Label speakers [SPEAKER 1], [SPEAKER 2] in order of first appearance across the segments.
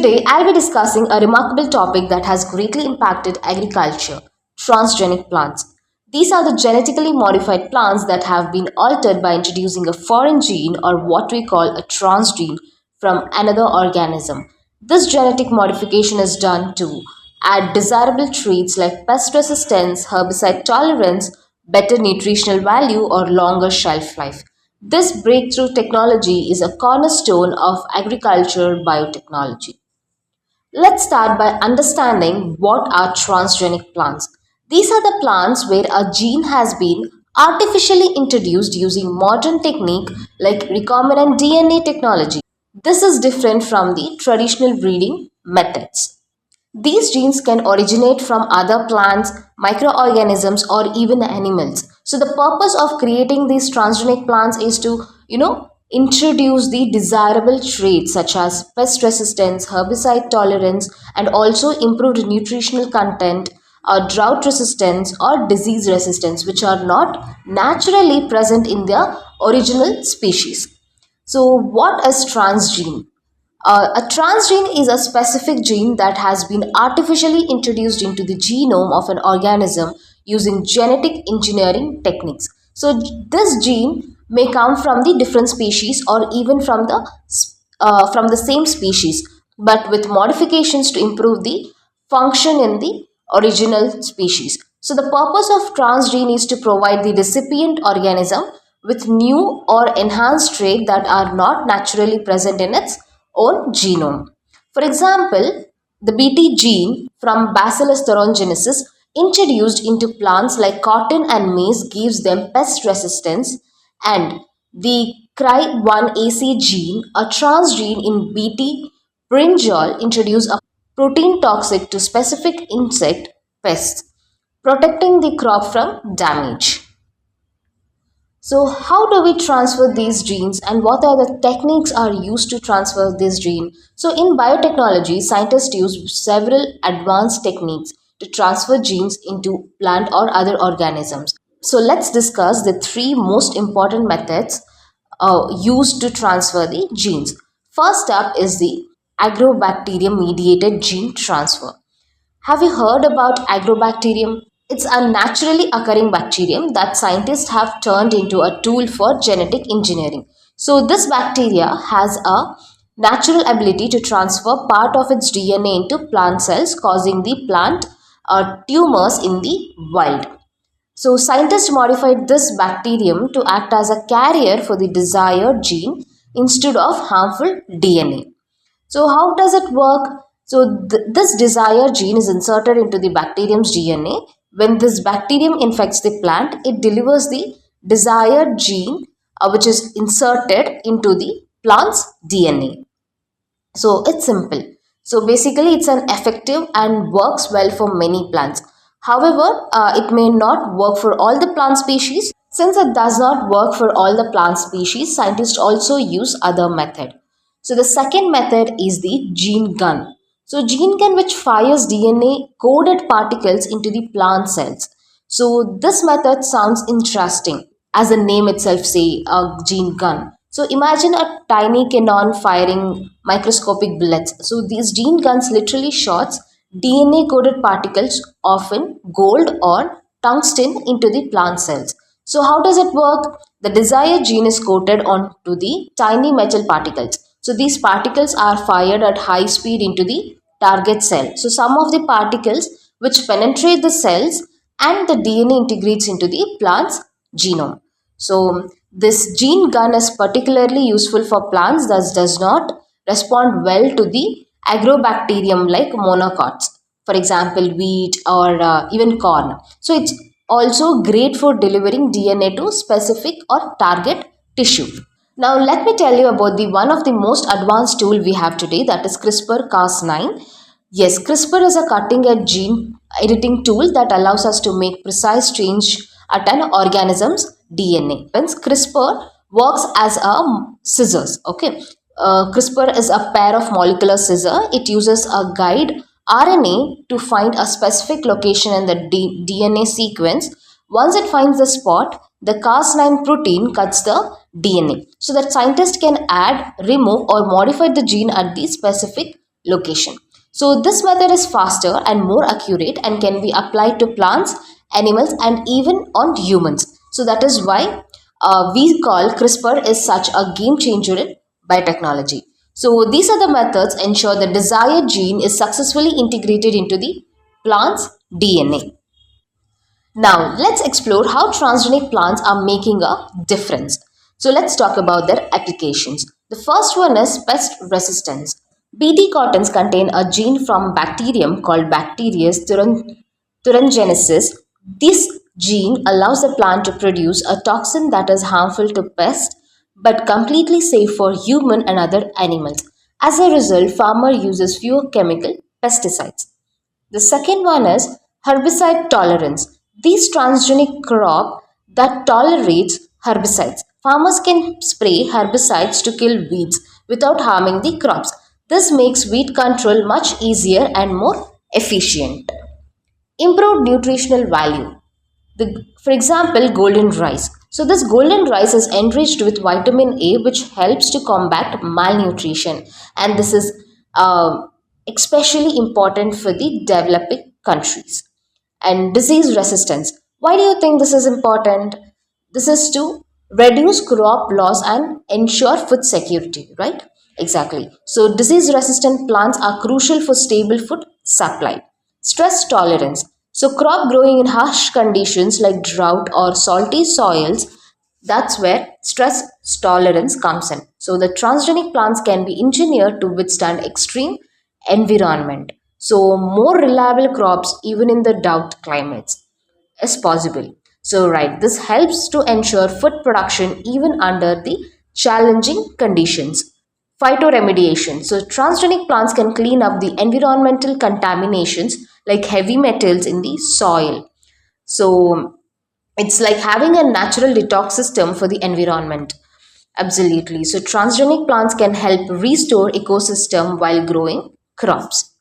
[SPEAKER 1] Today, I'll be discussing a remarkable topic that has greatly impacted agriculture: transgenic plants. These are the genetically modified plants that have been altered by introducing a foreign gene or what we call a transgene from another organism. This genetic modification is done to add desirable traits like pest resistance, herbicide tolerance, better nutritional value, or longer shelf life. This breakthrough technology is a cornerstone of agriculture biotechnology. Let's start by understanding what are transgenic plants. These are the plants where a gene has been artificially introduced using modern technique like recombinant DNA technology. This is different from the traditional breeding methods. These genes can originate from other plants, microorganisms, or even animals. So the purpose of creating these transgenic plants is to, introduce the desirable traits such as pest resistance, herbicide tolerance, and also improved nutritional content, drought resistance, or disease resistance, which are not naturally present in their original species. So, what is transgene? A transgene is a specific gene that has been artificially introduced into the genome of an organism using genetic engineering techniques. So, this gene may come from the different species or even from the same species, but with modifications to improve the function in the original species. So, the purpose of transgene is to provide the recipient organism with new or enhanced traits that are not naturally present in its own genome. For example, the Bt gene from Bacillus thuringiensis introduced into plants like cotton and maize gives them pest resistance, and the Cry1AC gene, a transgene in Bt brinjal, introduced a protein toxic to specific insect pests, protecting the crop from damage. So how do we transfer these genes and what are the techniques are used to transfer this gene? So in biotechnology, scientists use several advanced techniques to transfer genes into plant or other organisms. So let's discuss the three most important methods used to transfer the genes. First up is the agrobacterium mediated gene transfer. Have you heard about agrobacterium? It's a naturally occurring bacterium that scientists have turned into a tool for genetic engineering. So, this bacteria has a natural ability to transfer part of its DNA into plant cells, causing the plant tumors in the wild. So, scientists modified this bacterium to act as a carrier for the desired gene instead of harmful DNA. So how does it work? So this desired gene is inserted into the bacterium's DNA. When this bacterium infects the plant, it delivers the desired gene which is inserted into the plant's DNA. So it's simple. So basically it's an effective and works well for many plants. However, it may not work for all the plant species. Since it does not work for all the plant species, scientists also use other method. So the second method is the gene gun. So gene gun which fires DNA coded particles into the plant cells. So this method sounds interesting as the name itself say a gene gun. So imagine a tiny cannon firing microscopic bullets. So these gene guns literally shots DNA coded particles, often gold or tungsten, into the plant cells. So how does it work? The desired gene is coated onto the tiny metal particles. So these particles are fired at high speed into the target cell. So some of the particles which penetrate the cells and the DNA integrates into the plant's genome. So this gene gun is particularly useful for plants that does not respond well to the agrobacterium like monocots, for example wheat or even corn. So it's also great for delivering DNA to specific or target tissue. Now let me tell you about the one of the most advanced tool we have today, that is CRISPR-Cas9. Yes, CRISPR is a cutting edge gene editing tool that allows us to make precise change at an organism's DNA. Hence CRISPR works as a scissors. Okay, CRISPR is a pair of molecular scissors. It uses a guide RNA to find a specific location in the DNA sequence. Once it finds the spot, the Cas9 protein cuts the DNA so that scientists can add, remove, or modify the gene at the specific location. So this method is faster and more accurate and can be applied to plants, animals, and even on humans. So that is why we call CRISPR is such a game changer in biotechnology. So these are the methods ensure the desired gene is successfully integrated into the plant's DNA. Now, let's explore how transgenic plants are making a difference. So, let's talk about their applications. The first one is pest resistance. BT cottons contain a gene from bacterium called Bacterius thuringiensis. This gene allows the plant to produce a toxin that is harmful to pests but completely safe for human and other animals. As a result, farmer uses fewer chemical pesticides. The second one is herbicide tolerance. These transgenic crop that tolerates herbicides. Farmers can spray herbicides to kill weeds without harming the crops. This makes weed control much easier and more efficient. Improved nutritional value. For example, golden rice. So this golden rice is enriched with vitamin A, which helps to combat malnutrition, and this is especially important for the developing countries. And disease resistance. Why do you think this is important? This is to reduce crop loss and ensure food security, right? Exactly. So, disease resistant plants are crucial for stable food supply. Stress tolerance. So, crop growing in harsh conditions like drought or salty soils, that's where stress tolerance comes in. So, the transgenic plants can be engineered to withstand extreme environment. So, more reliable crops even in the drought climates is possible. So, right, this helps to ensure food production even under the challenging conditions. Phytoremediation. So, transgenic plants can clean up the environmental contaminations like heavy metals in the soil. So, it's like having a natural detox system for the environment. Absolutely. So, transgenic plants can help restore ecosystem while growing crops.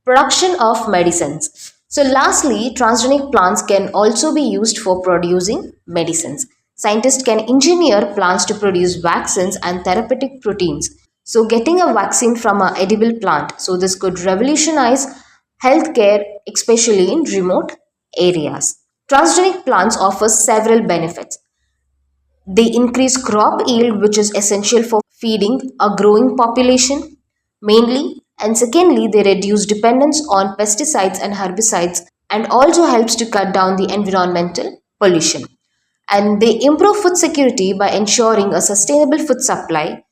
[SPEAKER 1] Production of medicines. So, lastly, transgenic plants can also be used for producing medicines. Scientists can engineer plants to produce vaccines and therapeutic proteins. So, getting a vaccine from an edible plant. So, this could revolutionize healthcare, especially in remote areas. Transgenic plants offer several benefits. They increase crop yield, which is essential for feeding a growing population, mainly. And secondly, they reduce dependence on pesticides and herbicides and also helps to cut down the environmental pollution. And they improve food security by ensuring a sustainable food supply.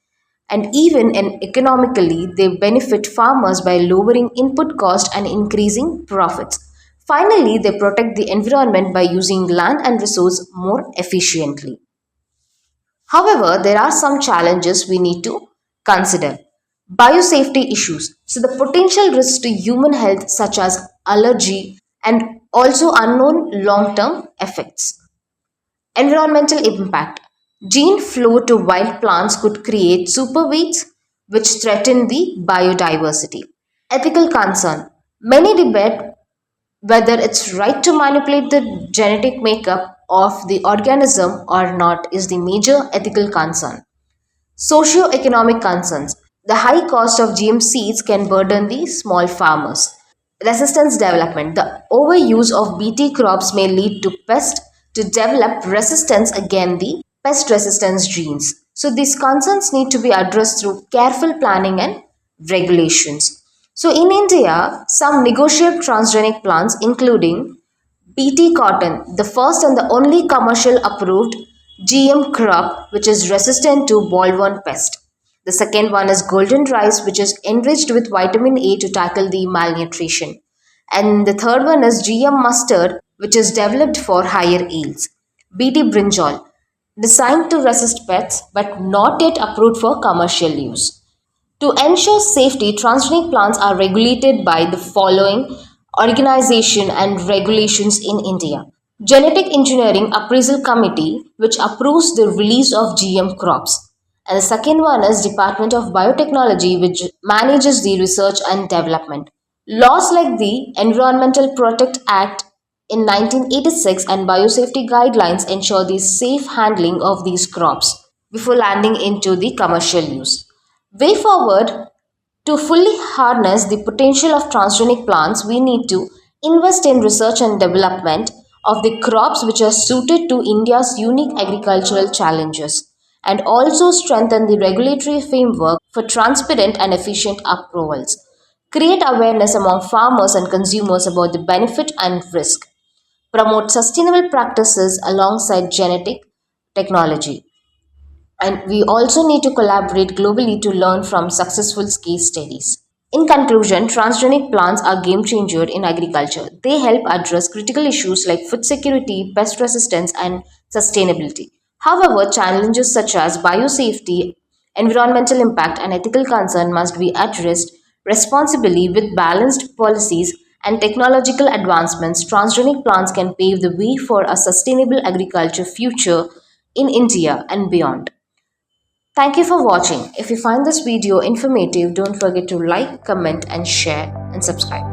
[SPEAKER 1] And even in economically, they benefit farmers by lowering input cost and increasing profits. Finally, they protect the environment by using land and resource more efficiently. However, there are some challenges we need to consider. Biosafety issues. So, the potential risks to human health, such as allergy and also unknown long term effects. Environmental impact. Gene flow to wild plants could create superweeds which threaten the biodiversity. Ethical concern. Many debate whether it's right to manipulate the genetic makeup of the organism or not is the major ethical concern. Socio-economic concerns. The high cost of GM seeds can burden the small farmers. Resistance development. The overuse of BT crops may lead to pests to develop resistance against the pest resistance genes. So these concerns need to be addressed through careful planning and regulations. So in India, some negotiable transgenic plants including BT cotton, the first and the only commercial approved GM crop which is resistant to bollworm pest. The second one is golden rice, which is enriched with vitamin A to tackle the malnutrition. And the third one is GM mustard, which is developed for higher yields. BT brinjal, designed to resist pests but not yet approved for commercial use. To ensure safety, transgenic plants are regulated by the following organization and regulations in India. Genetic Engineering Appraisal Committee, which approves the release of GM crops. And the second one is Department of Biotechnology, which manages the research and development. Laws like the Environmental Protect Act in 1986 and biosafety guidelines ensure the safe handling of these crops before landing into the commercial use. Way forward, To fully harness the potential of transgenic plants, we need to invest in research and development of the crops which are suited to India's unique agricultural challenges, and also strengthen the regulatory framework for transparent and efficient approvals. Create awareness among farmers and consumers about the benefit and risk. Promote sustainable practices alongside genetic technology. And we also need to collaborate globally to learn from successful case studies. In conclusion, transgenic plants are game changer in agriculture. They help address critical issues like food security, pest resistance, and sustainability. However, challenges such as biosafety, environmental impact, and ethical concern must be addressed responsibly with balanced policies and technological advancements. Transgenic plants can pave the way for a sustainable agriculture future in India and beyond. Thank you for watching. If you find this video informative, don't forget to like, comment, and share and subscribe.